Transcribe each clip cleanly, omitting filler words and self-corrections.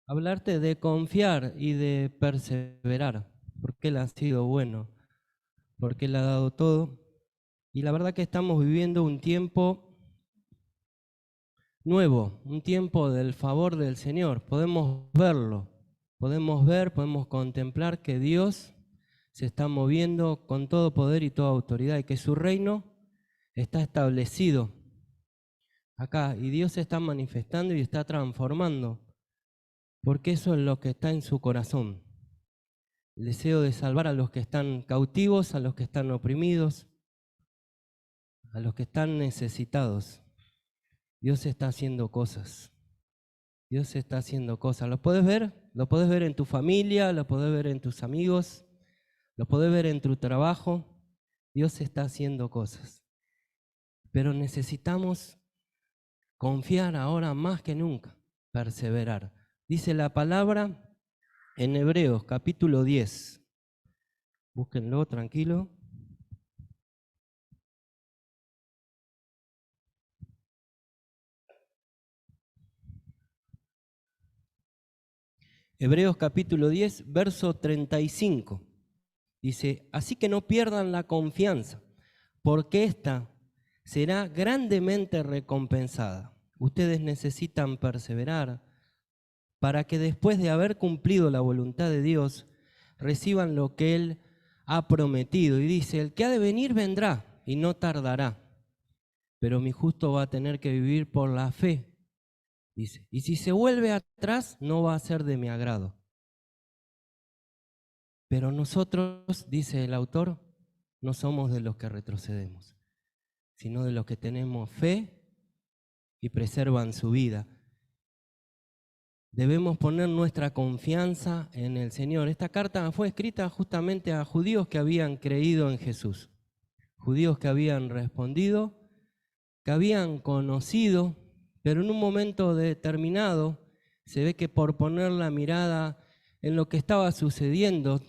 hablarte de confiar y de perseverar, porque Él ha sido bueno, porque Él ha dado todo. Y la verdad que estamos viviendo un tiempo nuevo, un tiempo del favor del Señor. Podemos verlo, podemos ver, podemos contemplar que Dios se está moviendo con todo poder y toda autoridad y que su reino está establecido acá y Dios se está manifestando y está transformando, porque eso es lo que está en su corazón. El deseo de salvar a los que están cautivos, a los que están oprimidos, a los que están necesitados. Dios está haciendo cosas. Dios está haciendo cosas. ¿Lo puedes ver? Lo puedes ver en tu familia, lo puedes ver en tus amigos, lo puedes ver en tu trabajo. Dios está haciendo cosas. Pero necesitamos confiar ahora más que nunca, perseverar. Dice la palabra en Hebreos capítulo 10. Búsquenlo, tranquilo. Hebreos capítulo 10, verso 35. Dice, así que no pierdan la confianza, porque ésta será grandemente recompensada. Ustedes necesitan perseverar para que después de haber cumplido la voluntad de Dios, reciban lo que Él ha prometido. Y dice, el que ha de venir vendrá y no tardará, pero mi justo va a tener que vivir por la fe. Dice, y si se vuelve atrás, no va a ser de mi agrado. Pero nosotros, dice el autor, no somos de los que retrocedemos, sino de los que tenemos fe y preservan su vida. Debemos poner nuestra confianza en el Señor. Esta carta fue escrita justamente a judíos que habían creído en Jesús, judíos que habían respondido, que habían conocido, pero en un momento determinado se ve que por poner la mirada en lo que estaba sucediendo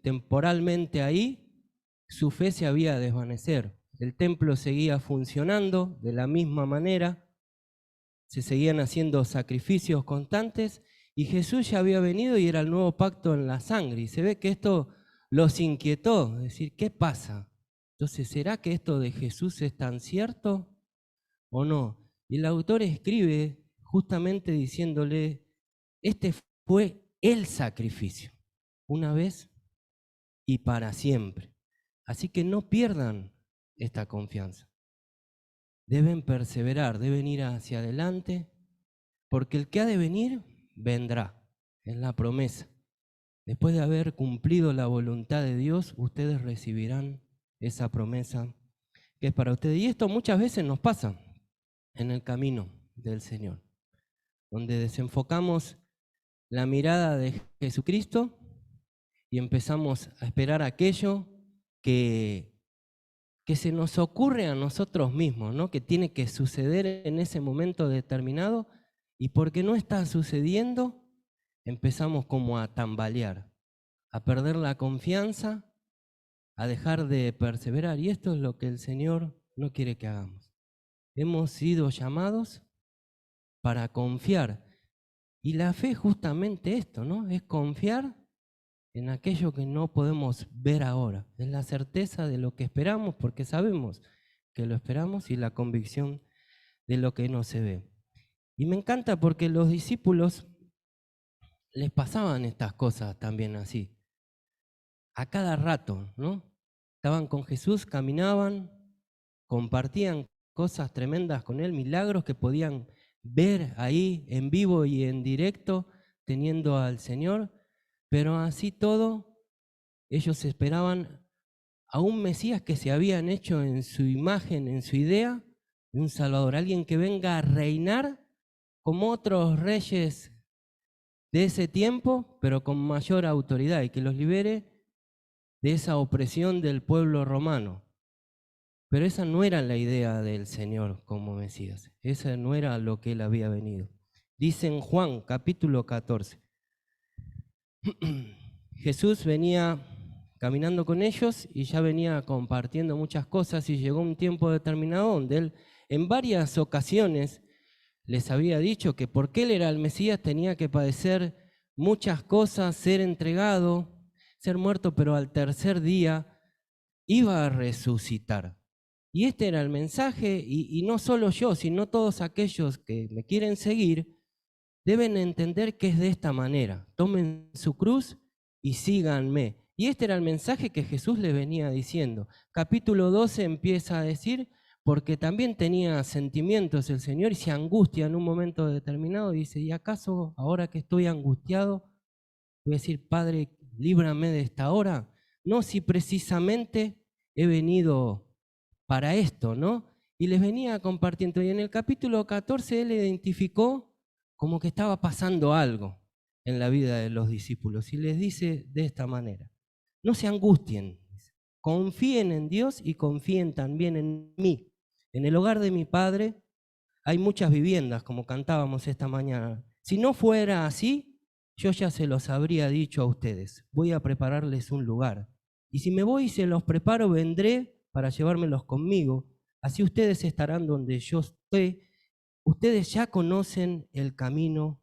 temporalmente ahí, su fe se había de desvanecer. El templo seguía funcionando de la misma manera, se seguían haciendo sacrificios constantes y Jesús ya había venido y era el nuevo pacto en la sangre. Y se ve que esto los inquietó, es decir, ¿qué pasa? Entonces, ¿será que esto de Jesús es tan cierto o no? Y el autor escribe justamente diciéndole, este fue el sacrificio, una vez y para siempre. Así que no pierdan esta confianza. Deben perseverar, deben ir hacia adelante, porque el que ha de venir, vendrá. Es la promesa. Después de haber cumplido la voluntad de Dios, ustedes recibirán esa promesa que es para ustedes. Y esto muchas veces nos pasa en el camino del Señor, donde desenfocamos la mirada de Jesucristo y empezamos a esperar aquello que se nos ocurre a nosotros mismos, ¿no? Que tiene que suceder en ese momento determinado, y porque no está sucediendo, empezamos como a tambalear, a perder la confianza, a dejar de perseverar. Y esto es lo que el Señor no quiere que hagamos. Hemos sido llamados para confiar. Y la fe es justamente esto, ¿no? Es confiar en aquello que no podemos ver ahora. Es la certeza de lo que esperamos, porque sabemos que lo esperamos, y la convicción de lo que no se ve. Y me encanta porque los discípulos les pasaban estas cosas también así, a cada rato, ¿no? Estaban con Jesús, caminaban, compartían cosas tremendas con Él, milagros que podían ver ahí en vivo y en directo, teniendo al Señor, pero así todo, ellos esperaban a un Mesías que se habían hecho en su imagen, en su idea, de un Salvador, alguien que venga a reinar como otros reyes de ese tiempo, pero con mayor autoridad, y que los libere de esa opresión del pueblo romano. Pero esa no era la idea del Señor como Mesías, esa no era lo que Él había venido. Dice en Juan capítulo 14, Jesús venía caminando con ellos y ya venía compartiendo muchas cosas, y llegó un tiempo determinado donde Él en varias ocasiones les había dicho que porque Él era el Mesías tenía que padecer muchas cosas, ser entregado, ser muerto, pero al tercer día iba a resucitar. Y este era el mensaje, y no solo yo, sino todos aquellos que me quieren seguir, deben entender que es de esta manera. Tomen su cruz y síganme. Y este era el mensaje que Jesús le venía diciendo. Capítulo 12 empieza a decir, porque también tenía sentimientos el Señor y se angustia en un momento determinado. Dice, ¿y acaso ahora que estoy angustiado, voy a decir, Padre, líbrame de esta hora? No, si precisamente he venido para esto, ¿no? Y les venía compartiendo. Y en el capítulo 14 él identificó como que estaba pasando algo en la vida de los discípulos y les dice de esta manera: no se angustien, confíen en Dios y confíen también en mí. En el hogar de mi Padre hay muchas viviendas, como cantábamos esta mañana. Si no fuera así, yo ya se los habría dicho a ustedes. Voy a prepararles un lugar. Y si me voy y se los preparo, vendré para llevármelos conmigo. Así ustedes estarán donde yo estoy. Ustedes ya conocen el camino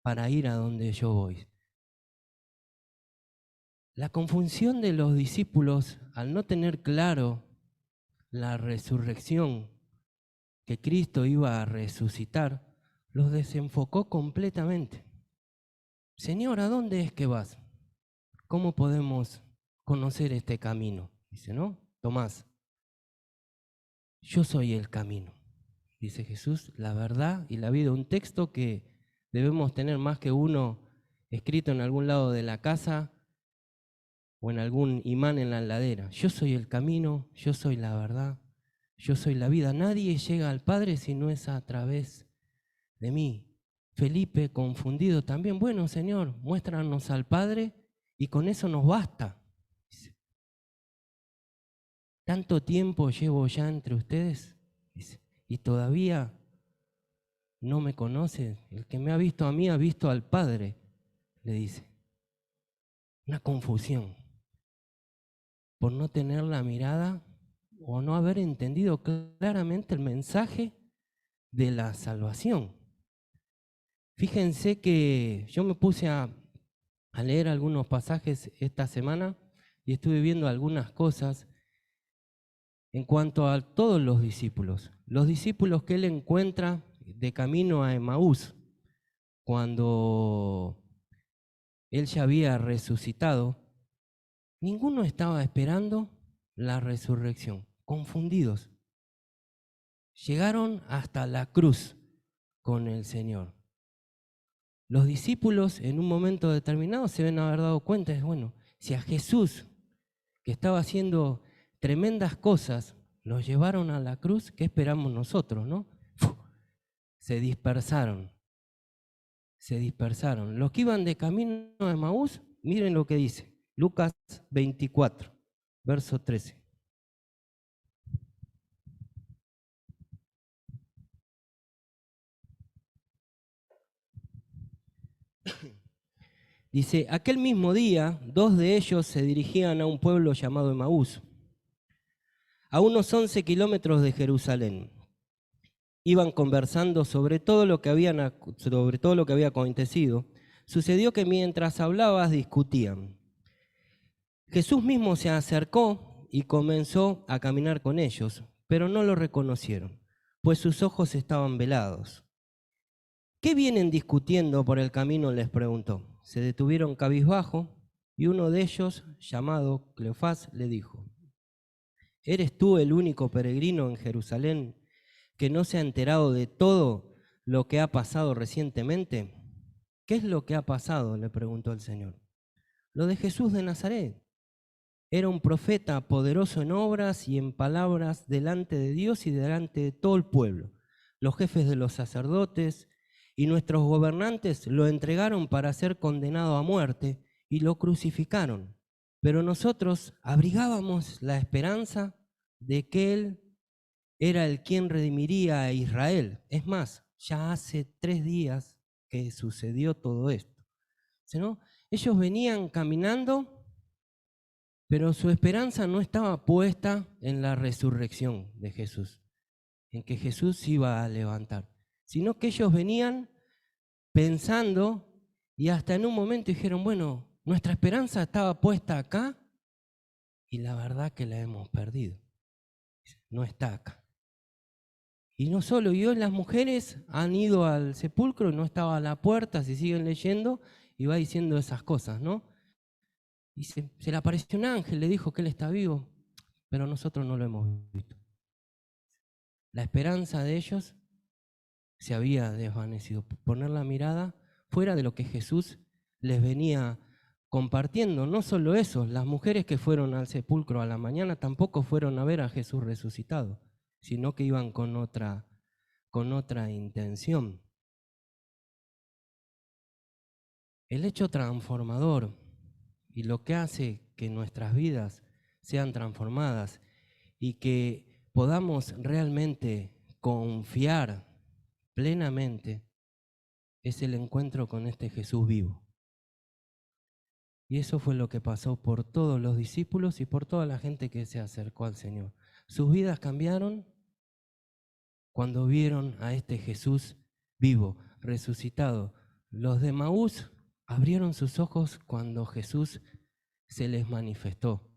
para ir a donde yo voy. La confusión de los discípulos al no tener claro la resurrección, que Cristo iba a resucitar, los desenfocó completamente. Señor, ¿a dónde es que vas? ¿Cómo podemos conocer este camino? Dice, ¿no? Tomás, yo soy el camino, dice Jesús, la verdad y la vida. Un texto que debemos tener más que uno escrito en algún lado de la casa o en algún imán en la heladera. Yo soy el camino, yo soy la verdad, yo soy la vida. Nadie llega al Padre si no es a través de mí. Felipe, confundido también, bueno, Señor, muéstranos al Padre y con eso nos basta. Dice, tanto tiempo llevo ya entre ustedes, dice, y todavía no me conoce. El que me ha visto a mí ha visto al Padre, le dice. Una confusión por no tener la mirada o no haber entendido claramente el mensaje de la salvación. Fíjense que yo me puse a leer algunos pasajes esta semana y estuve viendo algunas cosas en cuanto a todos los discípulos que él encuentra de camino a Emaús, cuando él ya había resucitado. Ninguno estaba esperando la resurrección, confundidos. Llegaron hasta la cruz con el Señor. Los discípulos en un momento determinado se deben haber dado cuenta, es bueno, si a Jesús, que estaba haciendo tremendas cosas, los llevaron a la cruz, ¿qué esperamos nosotros, no? Se dispersaron. Los que iban de camino a Emaús, miren lo que dice, Lucas 24, verso 13. Dice, aquel mismo día, 2 de ellos se dirigían a un pueblo llamado Emaús, a unos 11 kilómetros de Jerusalén. Iban conversando sobre todo lo que había acontecido. Sucedió que mientras hablabas discutían. Jesús mismo se acercó y comenzó a caminar con ellos, pero no lo reconocieron, pues sus ojos estaban velados. ¿Qué vienen discutiendo por el camino?, les preguntó. Se detuvieron cabizbajo y uno de ellos, llamado Cleofás, le dijo: ¿eres tú el único peregrino en Jerusalén que no se ha enterado de todo lo que ha pasado recientemente? ¿Qué es lo que ha pasado?, le preguntó el Señor. Lo de Jesús de Nazaret. Era un profeta poderoso en obras y en palabras delante de Dios y delante de todo el pueblo. Los jefes de los sacerdotes y nuestros gobernantes lo entregaron para ser condenado a muerte y lo crucificaron. Pero nosotros abrigábamos la esperanza de que Él era el quien redimiría a Israel. Es más, ya hace 3 días que sucedió todo esto. ¿No? Ellos venían caminando, pero su esperanza no estaba puesta en la resurrección de Jesús, en que Jesús iba a levantar, sino que ellos venían pensando Y hasta en un momento dijeron, bueno, nuestra esperanza estaba puesta acá y la verdad que la hemos perdido. No está acá. Y no solo, y hoy las mujeres han ido al sepulcro y no estaba a la puerta, si siguen leyendo, y va diciendo esas cosas, ¿no? Y se le apareció un ángel, le dijo que él está vivo, pero nosotros no lo hemos visto. La esperanza de ellos se había desvanecido. Poner la mirada fuera de lo que Jesús les venía compartiendo. No solo eso, las mujeres que fueron al sepulcro a la mañana tampoco fueron a ver a Jesús resucitado, sino que iban con otra intención. El hecho transformador y lo que hace que nuestras vidas sean transformadas y que podamos realmente confiar plenamente es el encuentro con este Jesús vivo. Y eso fue lo que pasó por todos los discípulos y por toda la gente que se acercó al Señor. Sus vidas cambiaron cuando vieron a este Jesús vivo, resucitado. Los de Maús abrieron sus ojos cuando Jesús se les manifestó.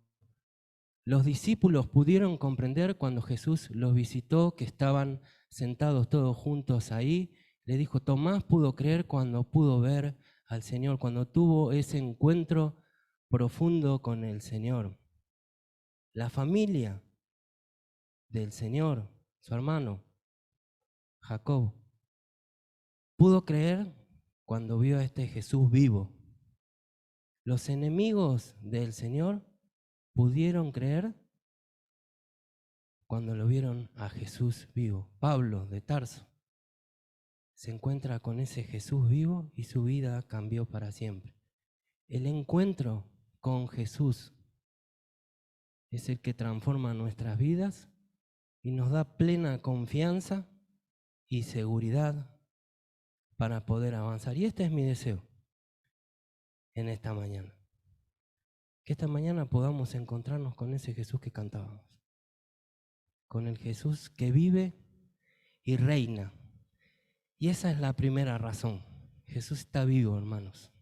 Los discípulos pudieron comprender cuando Jesús los visitó, que estaban sentados todos juntos ahí. Le dijo, Tomás pudo creer cuando pudo ver al Señor, cuando tuvo ese encuentro profundo con el Señor. La familia del Señor, su hermano, Jacob, pudo creer cuando vio a este Jesús vivo. Los enemigos del Señor pudieron creer cuando lo vieron a Jesús vivo. Pablo de Tarso se encuentra con ese Jesús vivo y su vida cambió para siempre. El encuentro con Jesús es el que transforma nuestras vidas y nos da plena confianza y seguridad para poder avanzar. Y este es mi deseo en esta mañana. Que esta mañana podamos encontrarnos con ese Jesús que cantábamos. Con el Jesús que vive y reina. Y esa es la primera razón. Jesús está vivo, hermanos.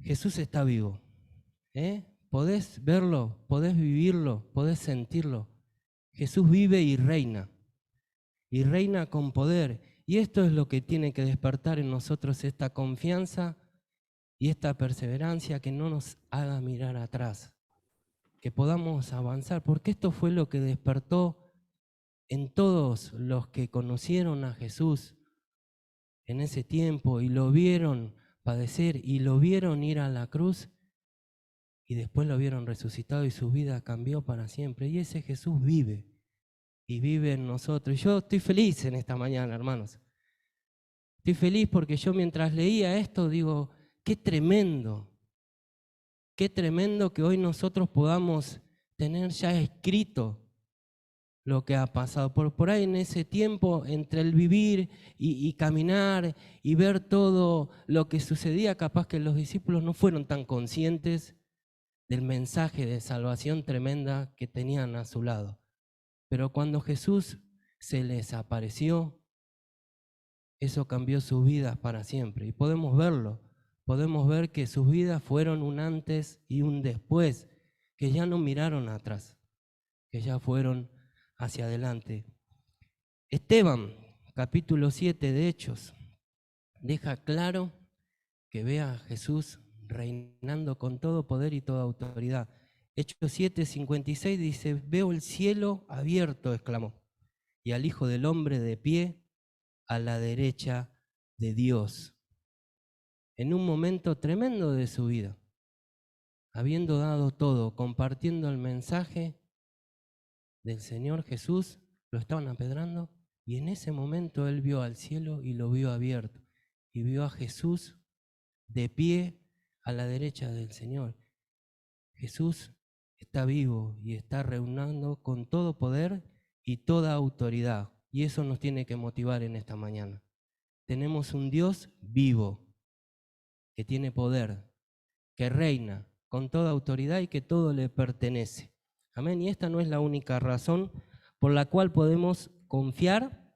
Jesús está vivo. Podés verlo, podés vivirlo, podés sentirlo. Jesús vive y reina con poder. Y esto es lo que tiene que despertar en nosotros esta confianza y esta perseverancia que no nos haga mirar atrás, que podamos avanzar, porque esto fue lo que despertó en todos los que conocieron a Jesús en ese tiempo y lo vieron padecer y lo vieron ir a la cruz y después lo vieron resucitado y su vida cambió para siempre. Y ese Jesús vive y vive en nosotros. Y yo estoy feliz en esta mañana, hermanos. Estoy feliz porque yo mientras leía esto digo, qué tremendo que hoy nosotros podamos tener ya escrito lo que ha pasado. Por ahí en ese tiempo, entre el vivir y caminar y ver todo lo que sucedía, capaz que los discípulos no fueron tan conscientes del mensaje de salvación tremenda que tenían a su lado. Pero cuando Jesús se les apareció, eso cambió sus vidas para siempre. Y podemos verlo, podemos ver que sus vidas fueron un antes y un después, que ya no miraron atrás, que ya fueron hacia adelante. Esteban, capítulo 7 de Hechos, deja claro que ve a Jesús reinando con todo poder y toda autoridad. Hechos 7:56 dice, veo el cielo abierto, exclamó, y al Hijo del Hombre de pie a la derecha de Dios. En un momento tremendo de su vida, habiendo dado todo, compartiendo el mensaje del Señor Jesús, lo estaban apedrando y en ese momento él vio al cielo y lo vio abierto y vio a Jesús de pie a la derecha del Señor. Jesús está vivo y está reinando con todo poder y toda autoridad, y eso nos tiene que motivar en esta mañana. Tenemos un Dios vivo que tiene poder, que reina con toda autoridad y que todo le pertenece. Amén. Y esta no es la única razón por la cual podemos confiar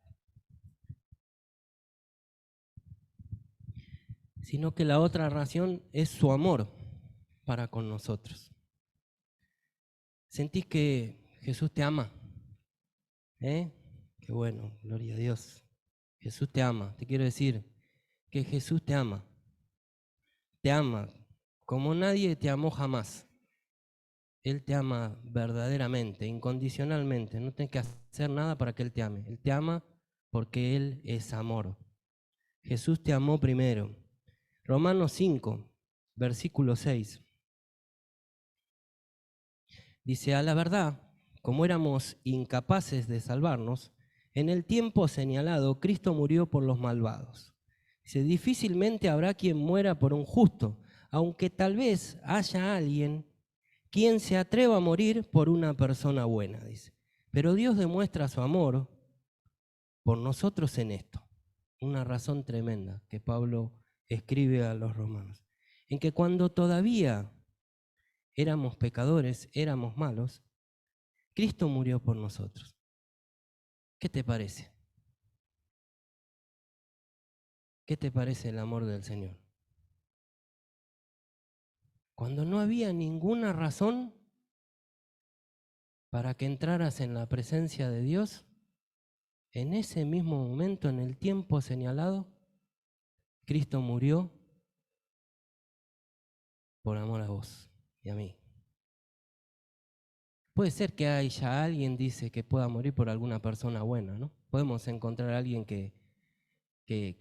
sino que la otra razón es su amor para con nosotros. ¿Sentís que Jesús te ama? Qué bueno, gloria a Dios. Jesús te ama. Te quiero decir que Jesús te ama. Te ama como nadie te amó jamás. Él te ama verdaderamente, incondicionalmente. No tienes que hacer nada para que Él te ame. Él te ama porque Él es amor. Jesús te amó primero. Romanos 5, versículo 6. Dice, a la verdad, como éramos incapaces de salvarnos, en el tiempo señalado Cristo murió por los malvados. Dice, difícilmente habrá quien muera por un justo, aunque tal vez haya alguien quien se atreva a morir por una persona buena, dice. Pero Dios demuestra su amor por nosotros en esto. Una razón tremenda que Pablo escribe a los romanos. En que cuando todavía éramos pecadores, éramos malos, Cristo murió por nosotros. ¿Qué te parece? ¿Qué te parece el amor del Señor? Cuando no había ninguna razón para que entraras en la presencia de Dios, en ese mismo momento, en el tiempo señalado, Cristo murió por amor a vos y a mí. Puede ser que haya alguien, dice, que pueda morir por alguna persona buena, ¿no? Podemos encontrar a alguien que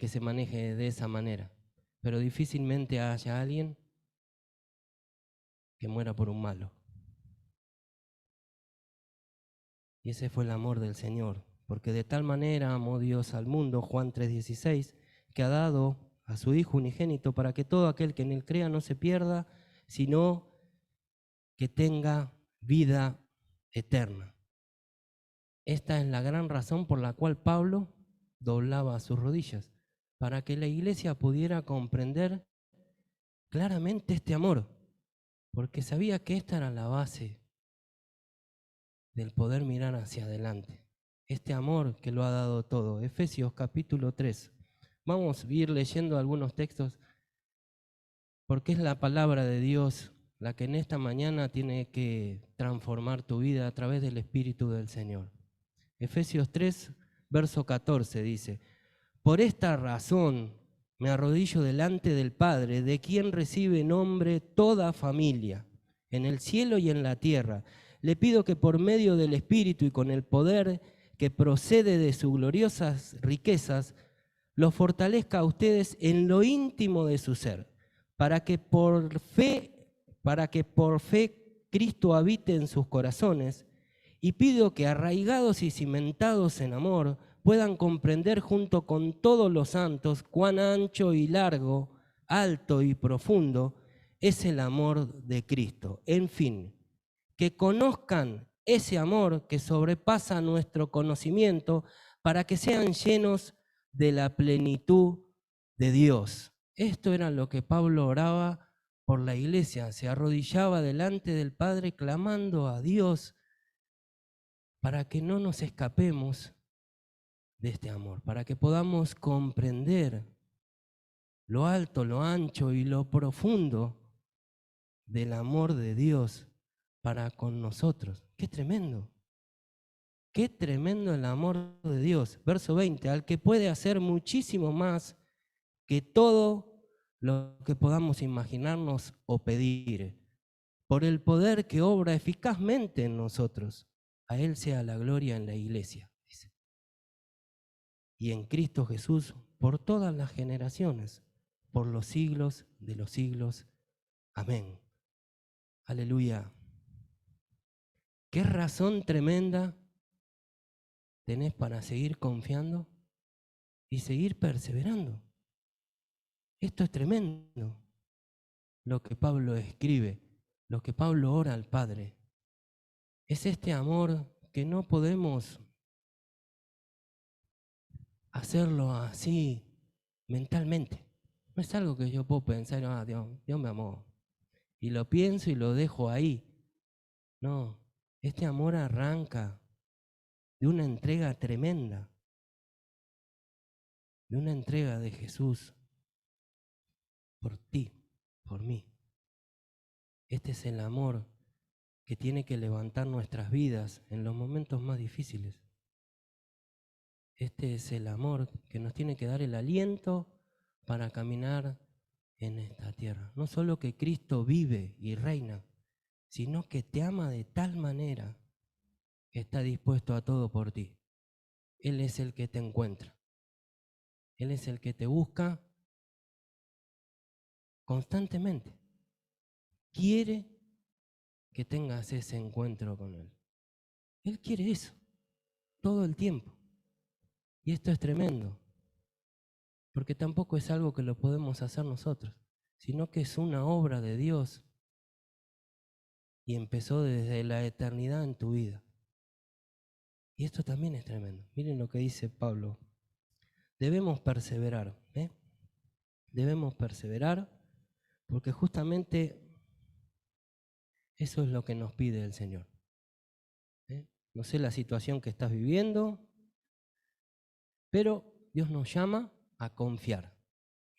se maneje de esa manera, pero difícilmente haya alguien que muera por un malo. Y ese fue el amor del Señor, porque de tal manera amó Dios al mundo, Juan 3:16, que ha dado a su Hijo unigénito para que todo aquel que en él crea no se pierda, sino que tenga vida eterna. Esta es la gran razón por la cual Pablo doblaba sus rodillas, para que la iglesia pudiera comprender claramente este amor, porque sabía que esta era la base del poder mirar hacia adelante. Este amor que lo ha dado todo. Efesios capítulo 3. Vamos a ir leyendo algunos textos, porque es la palabra de Dios la que en esta mañana tiene que transformar tu vida a través del Espíritu del Señor. Efesios 3, verso 14 dice, por esta razón me arrodillo delante del Padre, de quien recibe nombre toda familia, en el cielo y en la tierra. Le pido que por medio del Espíritu y con el poder que procede de sus gloriosas riquezas, los fortalezca a ustedes en lo íntimo de su ser, para que por fe Cristo habite en sus corazones, y pido que arraigados y cimentados en amor, puedan comprender junto con todos los santos cuán ancho y largo, alto y profundo es el amor de Cristo. En fin, que conozcan ese amor que sobrepasa nuestro conocimiento para que sean llenos de la plenitud de Dios. Esto era lo que Pablo oraba por la iglesia, se arrodillaba delante del Padre clamando a Dios para que no nos escapemos de este amor, para que podamos comprender lo alto, lo ancho y lo profundo del amor de Dios para con nosotros. ¡Qué tremendo! ¡Qué tremendo el amor de Dios! Verso 20, al que puede hacer muchísimo más que todo lo que podamos imaginarnos o pedir, por el poder que obra eficazmente en nosotros. A Él sea la gloria en la iglesia, dice. Y en Cristo Jesús por todas las generaciones, por los siglos de los siglos. Amén. Aleluya. ¿Qué razón tremenda tenés para seguir confiando y seguir perseverando? Esto es tremendo, lo que Pablo escribe, lo que Pablo ora al Padre. Es este amor que no podemos hacerlo así mentalmente. No es algo que yo puedo pensar, Dios me amó. Y lo pienso y lo dejo ahí. No, este amor arranca de una entrega tremenda, de una entrega de Jesús por ti, por mí. Este es el amor que tiene que levantar nuestras vidas en los momentos más difíciles. Este es el amor que nos tiene que dar el aliento para caminar en esta tierra. No solo que Cristo vive y reina, sino que te ama de tal manera que está dispuesto a todo por ti. Él es el que te encuentra. Él es el que te busca constantemente. Quiere que tengas ese encuentro con Él. Él quiere eso todo el tiempo. Y esto es tremendo, porque tampoco es algo que lo podemos hacer nosotros, sino que es una obra de Dios y empezó desde la eternidad en tu vida. Y esto también es tremendo. Miren lo que dice Pablo. Debemos perseverar, ¿eh? Debemos perseverar porque justamente eso es lo que nos pide el Señor. No sé la situación que estás viviendo, pero Dios nos llama a confiar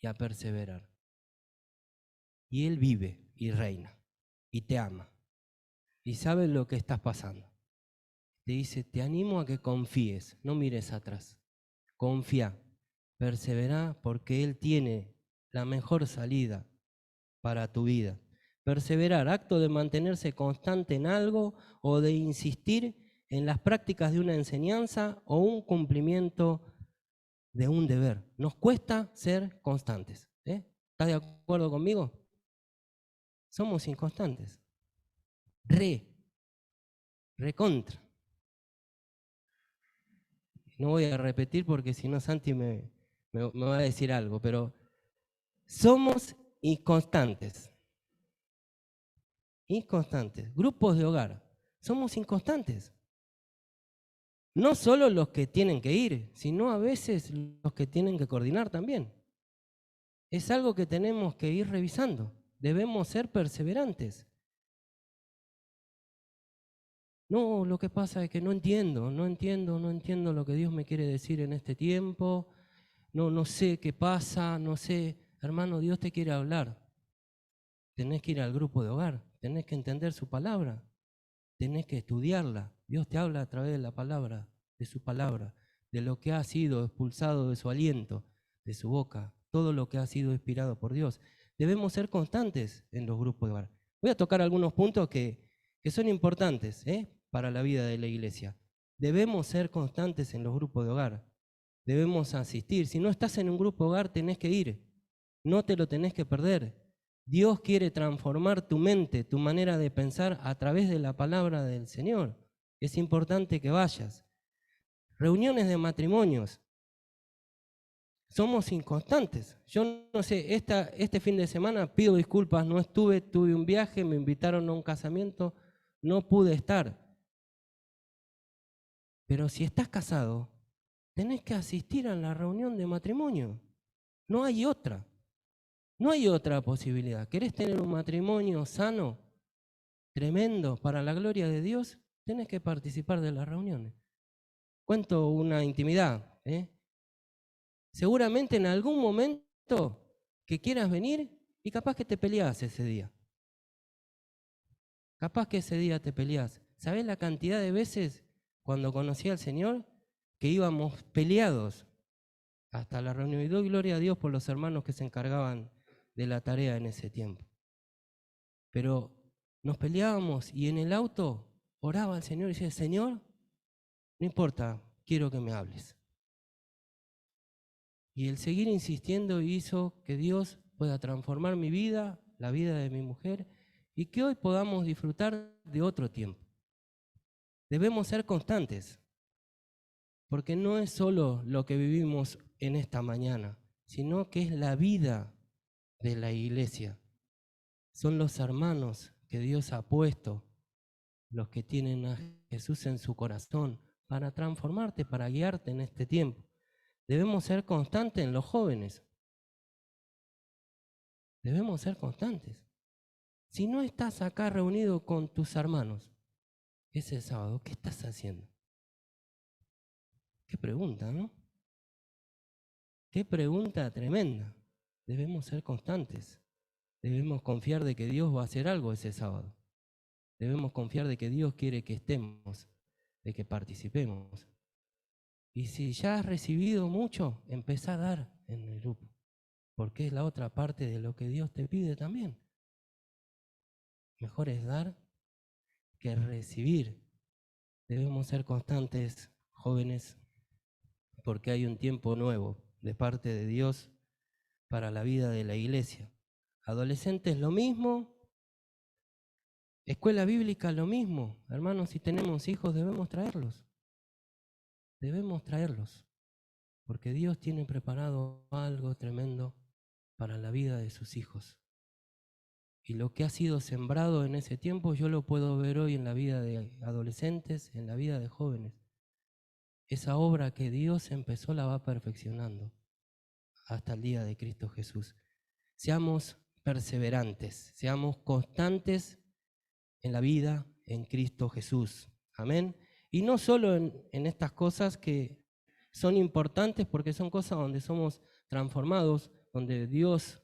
y a perseverar. Y Él vive y reina y te ama y sabe lo que estás pasando. Te dice, te animo a que confíes, no mires atrás. Confía, persevera porque Él tiene la mejor salida para tu vida. Perseverar, acto de mantenerse constante en algo o de insistir en las prácticas de una enseñanza o un cumplimiento de un deber. Nos cuesta ser constantes. ¿Estás de acuerdo conmigo? Somos inconstantes. Recontra. No voy a repetir porque si no Santi me va a decir algo, pero somos inconstantes. Inconstantes. Grupos de hogar. Somos inconstantes. No solo los que tienen que ir, sino a veces los que tienen que coordinar también. Es algo que tenemos que ir revisando. Debemos ser perseverantes. No, lo que pasa es que no entiendo lo que Dios me quiere decir en este tiempo. No sé qué pasa, no sé. Hermano, Dios te quiere hablar. Tenés que ir al grupo de hogar, tenés que entender su palabra, tenés que estudiarla. Dios te habla a través de la palabra, de su palabra, de lo que ha sido expulsado de su aliento, de su boca, todo lo que ha sido inspirado por Dios. Debemos ser constantes en los grupos de hogar. Voy a tocar algunos puntos que son importantes para la vida de la iglesia. Debemos ser constantes en los grupos de hogar. Debemos asistir. Si no estás en un grupo de hogar, tenés que ir. No te lo tenés que perder. Dios quiere transformar tu mente, tu manera de pensar a través de la palabra del Señor. Es importante que vayas. Reuniones de matrimonios. Somos inconstantes. Yo no sé, este fin de semana pido disculpas, no estuve, tuve un viaje, me invitaron a un casamiento, no pude estar. Pero si estás casado, tenés que asistir a la reunión de matrimonio. No hay otra. No hay otra posibilidad. ¿Querés tener un matrimonio sano, tremendo, para la gloria de Dios? Tenés que participar de las reuniones. Cuento una intimidad. Seguramente en algún momento que quieras venir y capaz que te peleás ese día. Capaz que ese día te peleás. ¿Sabés la cantidad de veces cuando conocí al Señor que íbamos peleados hasta la reunión? Y doy gloria a Dios por los hermanos que se encargaban de la tarea en ese tiempo. Pero nos peleábamos y en el auto oraba al Señor y decía, Señor, no importa, quiero que me hables. Y el seguir insistiendo hizo que Dios pueda transformar mi vida, la vida de mi mujer, y que hoy podamos disfrutar de otro tiempo. Debemos ser constantes, porque no es solo lo que vivimos en esta mañana, sino que es la vida de la iglesia. Son los hermanos que Dios ha puesto, los que tienen a Jesús en su corazón, para transformarte, para guiarte en este tiempo. Debemos ser constantes en los jóvenes. Debemos ser constantes. Si no estás acá reunido con tus hermanos ese sábado, ¿qué estás haciendo? Qué pregunta, ¿no? Qué pregunta tremenda. debemos ser constantes. Debemos confiar de que Dios va a hacer algo ese sábado. Debemos confiar de que Dios quiere que estemos, de que participemos. Y si ya has recibido mucho, empezá a dar en el grupo, porque es la otra parte de lo que Dios te pide también. Mejor es dar que recibir. Debemos ser constantes, jóvenes, porque hay un tiempo nuevo de parte de Dios para la vida de la iglesia. Adolescentes lo mismo, escuela bíblica lo mismo. Hermanos, si tenemos hijos debemos traerlos. Debemos traerlos, porque Dios tiene preparado algo tremendo para la vida de sus hijos. Y lo que ha sido sembrado en ese tiempo yo lo puedo ver hoy en la vida de adolescentes, en la vida de jóvenes. Esa obra que Dios empezó la va perfeccionando hasta el día de Cristo Jesús. Seamos perseverantes, seamos constantes en la vida en Cristo Jesús. Amén. Y no solo en estas cosas que son importantes, porque son cosas donde somos transformados, donde Dios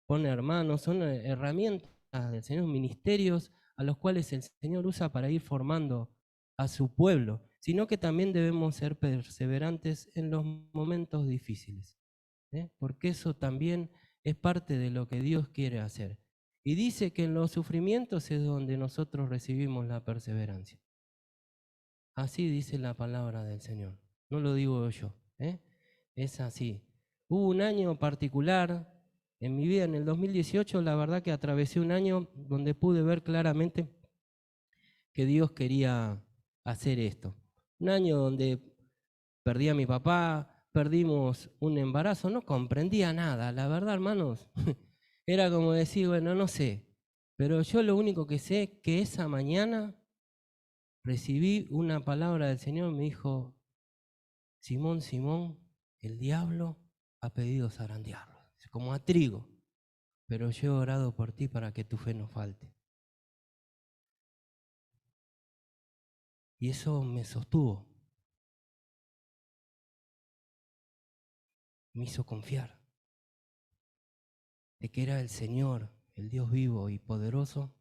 pone hermanos, son herramientas del Señor, ministerios a los cuales el Señor usa para ir formando a su pueblo, sino que también debemos ser perseverantes en los momentos difíciles, porque eso también es parte de lo que Dios quiere hacer. Y dice que en los sufrimientos es donde nosotros recibimos la perseverancia. Así dice la palabra del Señor, no lo digo yo, es así. Hubo un año particular en mi vida, en el 2018, la verdad que atravesé un año donde pude ver claramente que Dios quería hacer esto. Un año donde perdí a mi papá, perdimos un embarazo, no comprendía nada, la verdad, hermanos. Era como decir, bueno, no sé, pero yo lo único que sé es que esa mañana recibí una palabra del Señor, me dijo, Simón, Simón, el diablo ha pedido zarandearlo, como a trigo, pero yo he orado por ti para que tu fe no falte. Y eso me sostuvo, me hizo confiar de que era el Señor, el Dios vivo y poderoso,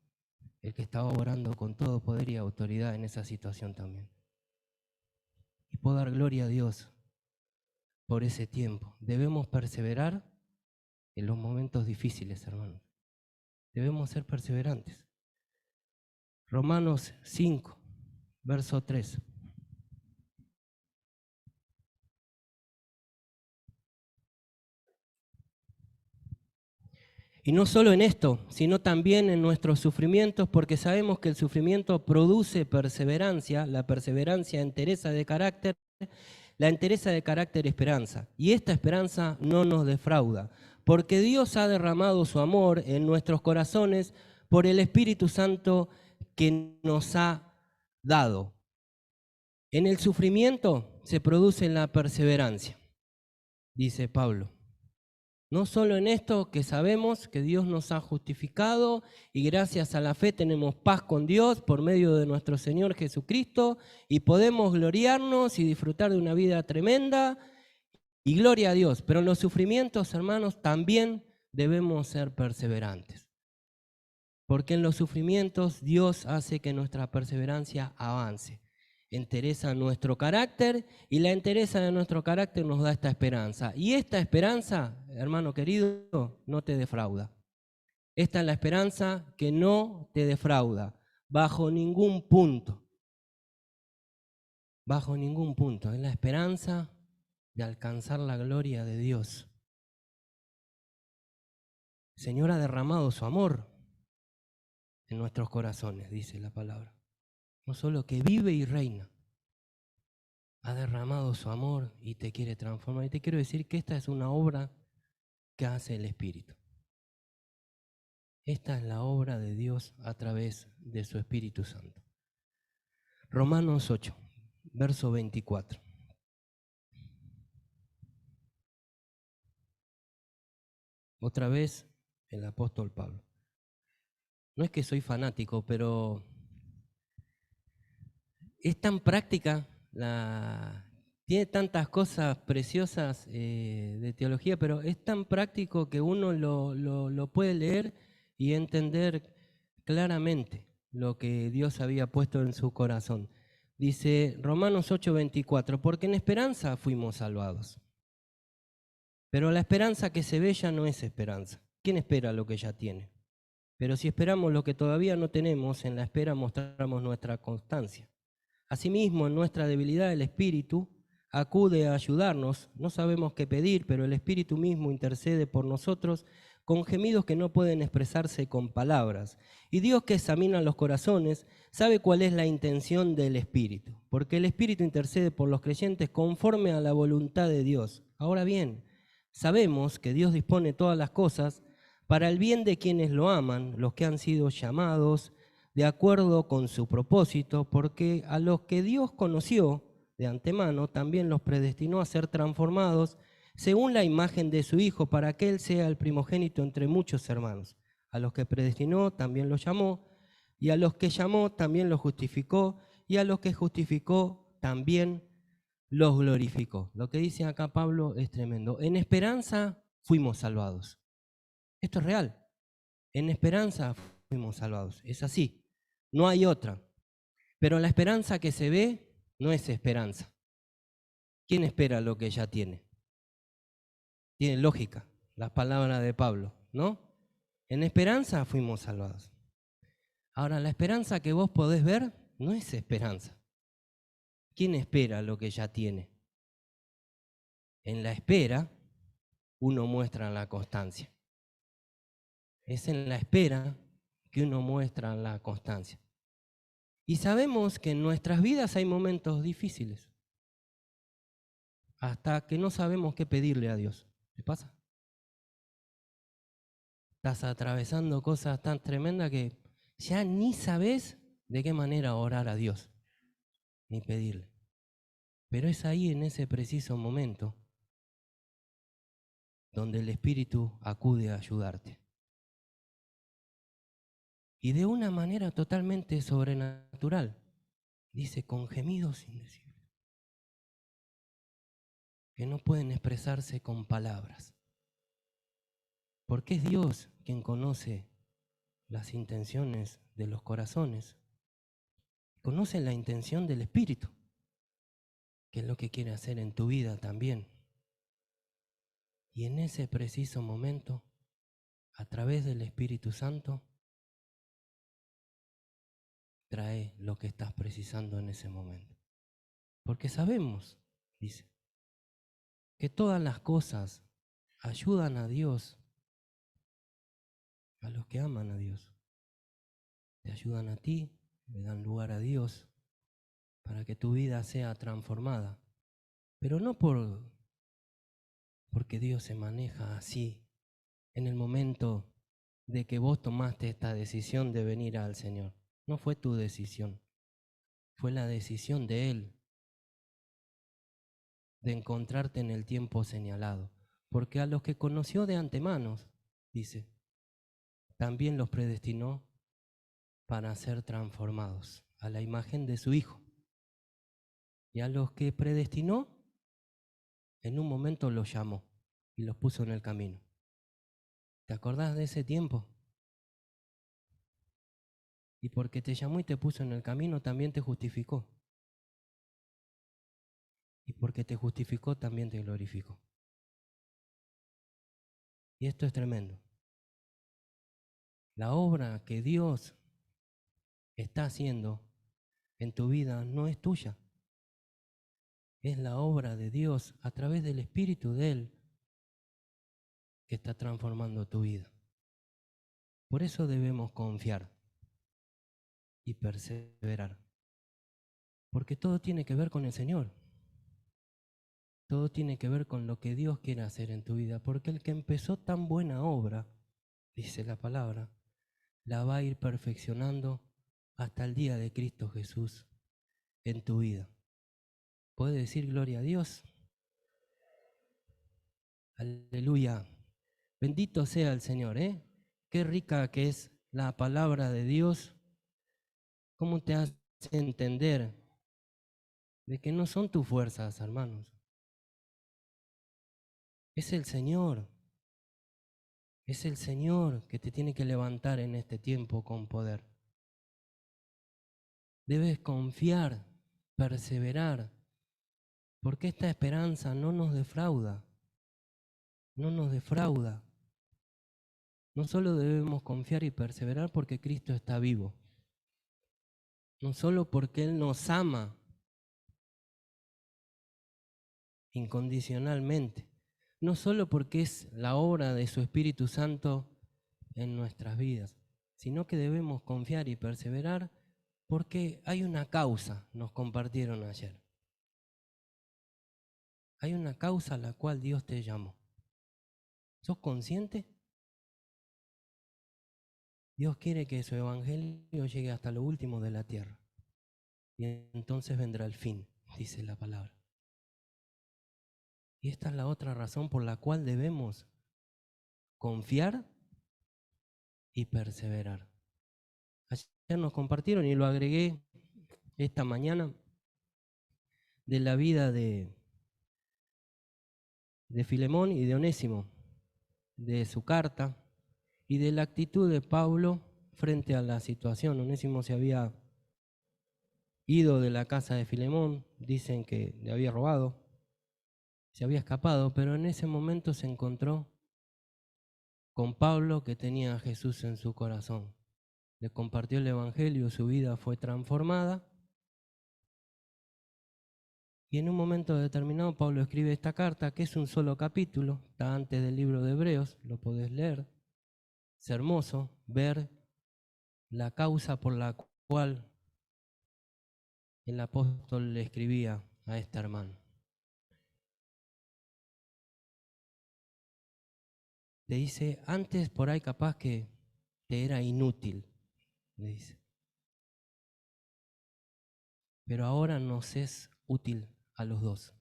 el que estaba orando con todo poder y autoridad en esa situación también. Y puedo dar gloria a Dios por ese tiempo. Debemos perseverar en los momentos difíciles, hermanos. Debemos ser perseverantes. Romanos 5, verso 3. Y no solo en esto, sino también en nuestros sufrimientos, porque sabemos que el sufrimiento produce perseverancia, la perseverancia entereza de carácter, la entereza de carácter esperanza. Y esta esperanza no nos defrauda, porque Dios ha derramado su amor en nuestros corazones por el Espíritu Santo que nos ha dado. En el sufrimiento se produce la perseverancia, dice Pablo. No solo en esto, que sabemos que Dios nos ha justificado y gracias a la fe tenemos paz con Dios por medio de nuestro Señor Jesucristo y podemos gloriarnos y disfrutar de una vida tremenda y gloria a Dios. Pero en los sufrimientos, hermanos, también debemos ser perseverantes. Porque en los sufrimientos Dios hace que nuestra perseverancia avance. Entereza nuestro carácter y la entereza de nuestro carácter nos da esta esperanza. Y esta esperanza, hermano querido, no te defrauda. Esta es la esperanza que no te defrauda, bajo ningún punto. Bajo ningún punto. Es la esperanza de alcanzar la gloria de Dios. El Señor ha derramado su amor en nuestros corazones, dice la palabra. No solo que vive y reina, ha derramado su amor y te quiere transformar. Y te quiero decir que esta es una obra que hace el Espíritu. Esta es la obra de Dios a través de su Espíritu Santo. Romanos 8, verso 24. Otra vez el apóstol Pablo. No es que soy fanático, pero es tan práctica Tiene tantas cosas preciosas de teología, pero es tan práctico que uno lo puede leer y entender claramente lo que Dios había puesto en su corazón. Dice Romanos 8:24, porque en esperanza fuimos salvados. Pero la esperanza que se ve ya no es esperanza. ¿Quién espera lo que ya tiene? Pero si esperamos lo que todavía no tenemos, en la espera mostramos nuestra constancia. Asimismo, en nuestra debilidad el Espíritu acude a ayudarnos. No sabemos qué pedir, pero el Espíritu mismo intercede por nosotros con gemidos que no pueden expresarse con palabras. Y Dios, que examina los corazones, sabe cuál es la intención del Espíritu, porque el Espíritu intercede por los creyentes conforme a la voluntad de Dios. Ahora bien, sabemos que Dios dispone todas las cosas para el bien de quienes lo aman, los que han sido llamados de acuerdo con su propósito, porque a los que Dios conoció de antemano, también los predestinó a ser transformados según la imagen de su Hijo, para que Él sea el primogénito entre muchos hermanos. A los que predestinó, también los llamó, y a los que llamó, también los justificó, y a los que justificó, también los glorificó. Lo que dice acá Pablo es tremendo. En esperanza fuimos salvados. Esto es real. En esperanza fuimos salvados. Es así. No hay otra. Pero la esperanza que se ve no es esperanza. ¿Quién espera lo que ya tiene? Tiene lógica las palabras de Pablo, ¿no? En esperanza fuimos salvados. Ahora, la esperanza que vos podés ver no es esperanza. ¿Quién espera lo que ya tiene? En la espera uno muestra la constancia. Es en la espera que uno muestra la constancia. Y sabemos que en nuestras vidas hay momentos difíciles, hasta que no sabemos qué pedirle a Dios. ¿Te pasa? Estás atravesando cosas tan tremendas que ya ni sabes de qué manera orar a Dios, ni pedirle. Pero es ahí, en ese preciso momento, donde el Espíritu acude a ayudarte. Y de una manera totalmente sobrenatural. Dice, con gemidos indecibles, que no pueden expresarse con palabras. Porque es Dios quien conoce las intenciones de los corazones. Conoce la intención del Espíritu, que es lo que quiere hacer en tu vida también. Y en ese preciso momento, a través del Espíritu Santo, trae lo que estás precisando en ese momento. Porque sabemos, dice, que todas las cosas ayudan a Dios, a los que aman a Dios. Te ayudan a ti, le dan lugar a Dios para que tu vida sea transformada. Pero no porque Dios se maneja así en el momento de que vos tomaste esta decisión de venir al Señor. No fue tu decisión, fue la decisión de Él de encontrarte en el tiempo señalado. Porque a los que conoció de antemano, dice, también los predestinó para ser transformados a la imagen de su Hijo. Y a los que predestinó, en un momento los llamó y los puso en el camino. ¿Te acordás de ese tiempo? Y porque te llamó y te puso en el camino, también te justificó. Y porque te justificó, también te glorificó. Y esto es tremendo. La obra que Dios está haciendo en tu vida no es tuya. Es la obra de Dios a través del Espíritu de Él que está transformando tu vida. Por eso debemos confiar y perseverar. Porque todo tiene que ver con el Señor. Todo tiene que ver con lo que Dios quiere hacer en tu vida. Porque el que empezó tan buena obra, dice la palabra, la va a ir perfeccionando hasta el día de Cristo Jesús en tu vida. ¿Puedes decir gloria a Dios? Aleluya. Bendito sea el Señor, ¿eh? Qué rica que es la palabra de Dios. ¿Cómo te hace entender de que no son tus fuerzas, hermanos. Es el Señor. Es el Señor que te tiene que levantar en este tiempo con poder. Debes confiar, perseverar, porque esta esperanza no nos defrauda. No nos defrauda. No solo debemos confiar y perseverar porque Cristo está vivo. No solo porque Él nos ama incondicionalmente. No solo porque es la obra de su Espíritu Santo en nuestras vidas, sino que debemos confiar y perseverar porque hay una causa, nos compartieron ayer. Hay una causa a la cual Dios te llamó. ¿Sos consciente? Dios quiere que su evangelio llegue hasta lo último de la tierra. Y entonces vendrá el fin, dice la palabra. Y esta es la otra razón por la cual debemos confiar y perseverar. Ayer nos compartieron y lo agregué esta mañana de la vida de Filemón y de Onésimo, de su carta y de la actitud de Pablo frente a la situación. Onésimo se había ido de la casa de Filemón, dicen que le había robado, se había escapado, pero en ese momento se encontró con Pablo, que tenía a Jesús en su corazón. Le compartió el evangelio, su vida fue transformada. Y en un momento determinado Pablo escribe esta carta, que es un solo capítulo, está antes del libro de Hebreos, lo podés leer. Es hermoso ver la causa por la cual el apóstol le escribía a este hermano. Le dice, antes por ahí capaz que te era inútil, le dice. Pero ahora nos es útil a los dos.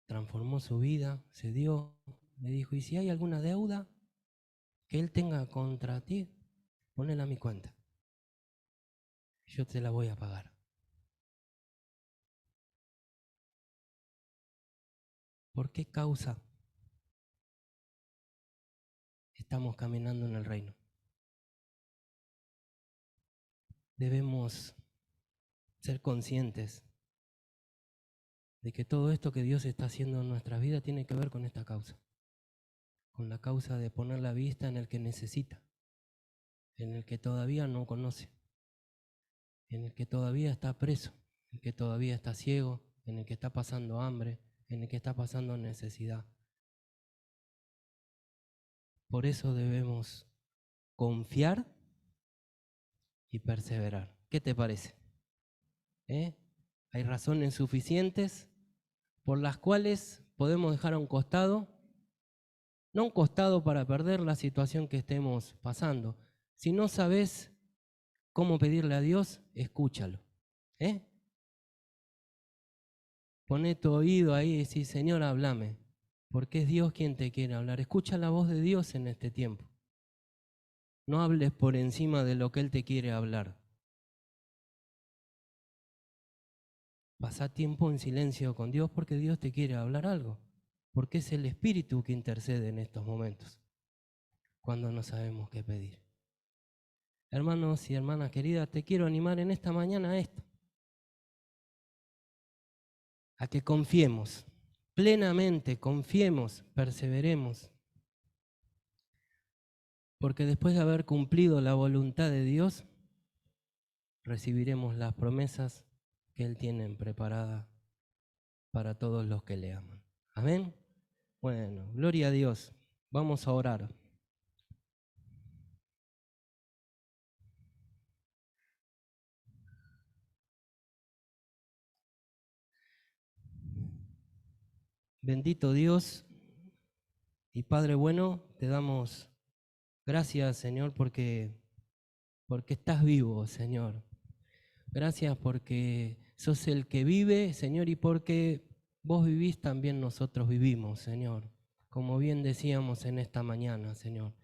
Transformó su vida, se dio, le dijo, y si hay alguna deuda que él tenga contra ti, ponela a mi cuenta. Yo te la voy a pagar. ¿Por qué causa estamos caminando en el reino? Debemos ser conscientes de que todo esto que Dios está haciendo en nuestras vidas tiene que ver con esta causa, con la causa de poner la vista en el que necesita, en el que todavía no conoce, en el que todavía está preso, en el que todavía está ciego, en el que está pasando hambre, en el que está pasando necesidad. Por eso debemos confiar y perseverar. ¿Qué te parece? Hay razones suficientes por las cuales podemos dejar a un costado, no un costado para perder la situación que estemos pasando. Si no sabes cómo pedirle a Dios, escúchalo. Poné tu oído ahí y decís, Señor, háblame, porque es Dios quien te quiere hablar. Escucha la voz de Dios en este tiempo. No hables por encima de lo que Él te quiere hablar. Pasá tiempo en silencio con Dios porque Dios te quiere hablar algo. Porque es el Espíritu que intercede en estos momentos, cuando no sabemos qué pedir. Hermanos y hermanas queridas, te quiero animar en esta mañana a esto. A que confiemos, plenamente confiemos, perseveremos. Porque después de haber cumplido la voluntad de Dios, recibiremos las promesas que Él tiene preparadas para todos los que le aman. Amén. Bueno, gloria a Dios. Vamos a orar. Bendito Dios y Padre bueno, te damos gracias, Señor, porque estás vivo, Señor. Gracias porque sos el que vive, Señor, y porque vos vivís, también nosotros vivimos, Señor. Como bien decíamos en esta mañana, Señor.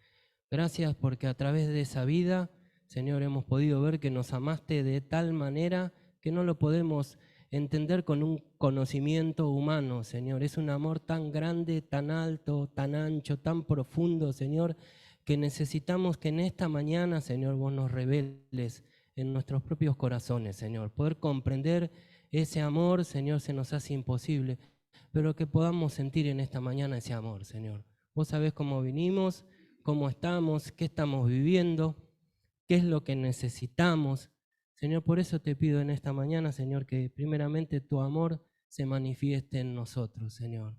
Gracias porque a través de esa vida, Señor, hemos podido ver que nos amaste de tal manera que no lo podemos entender con un conocimiento humano, Señor. Es un amor tan grande, tan alto, tan ancho, tan profundo, Señor, que necesitamos que en esta mañana, Señor, vos nos reveles en nuestros propios corazones, Señor. Poder comprender ese amor, Señor, se nos hace imposible, pero que podamos sentir en esta mañana ese amor, Señor. Vos sabés cómo vinimos, cómo estamos, qué estamos viviendo, qué es lo que necesitamos. Señor, por eso te pido en esta mañana, Señor, que primeramente tu amor se manifieste en nosotros, Señor.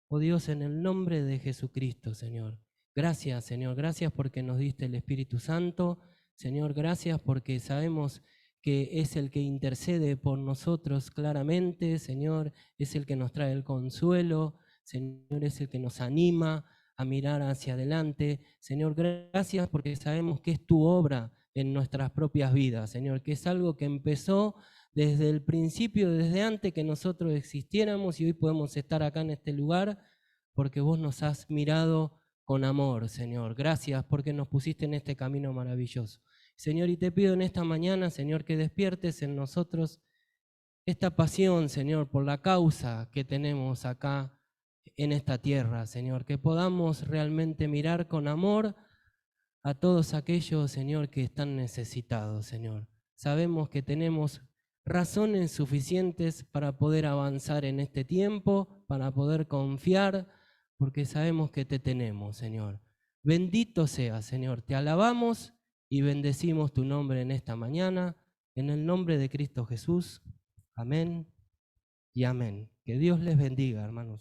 Oh Dios, en el nombre de Jesucristo, Señor. Gracias, Señor, gracias porque nos diste el Espíritu Santo. Señor, gracias porque sabemos que es el que intercede por nosotros claramente, Señor, es el que nos trae el consuelo, Señor, es el que nos anima a mirar hacia adelante. Señor, gracias porque sabemos que es tu obra en nuestras propias vidas, Señor, que es algo que empezó desde el principio, desde antes que nosotros existiéramos, y hoy podemos estar acá en este lugar porque vos nos has mirado con amor, Señor. Gracias porque nos pusiste en este camino maravilloso. Señor, y te pido en esta mañana, Señor, que despiertes en nosotros esta pasión, Señor, por la causa que tenemos acá en esta tierra, Señor, que podamos realmente mirar con amor a todos aquellos, Señor, que están necesitados, Señor. Sabemos que tenemos razones suficientes para poder avanzar en este tiempo, para poder confiar, porque sabemos que te tenemos, Señor. Bendito sea, Señor. Te alabamos y bendecimos tu nombre en esta mañana, en el nombre de Cristo Jesús. Amén y amén. Que Dios les bendiga, hermanos.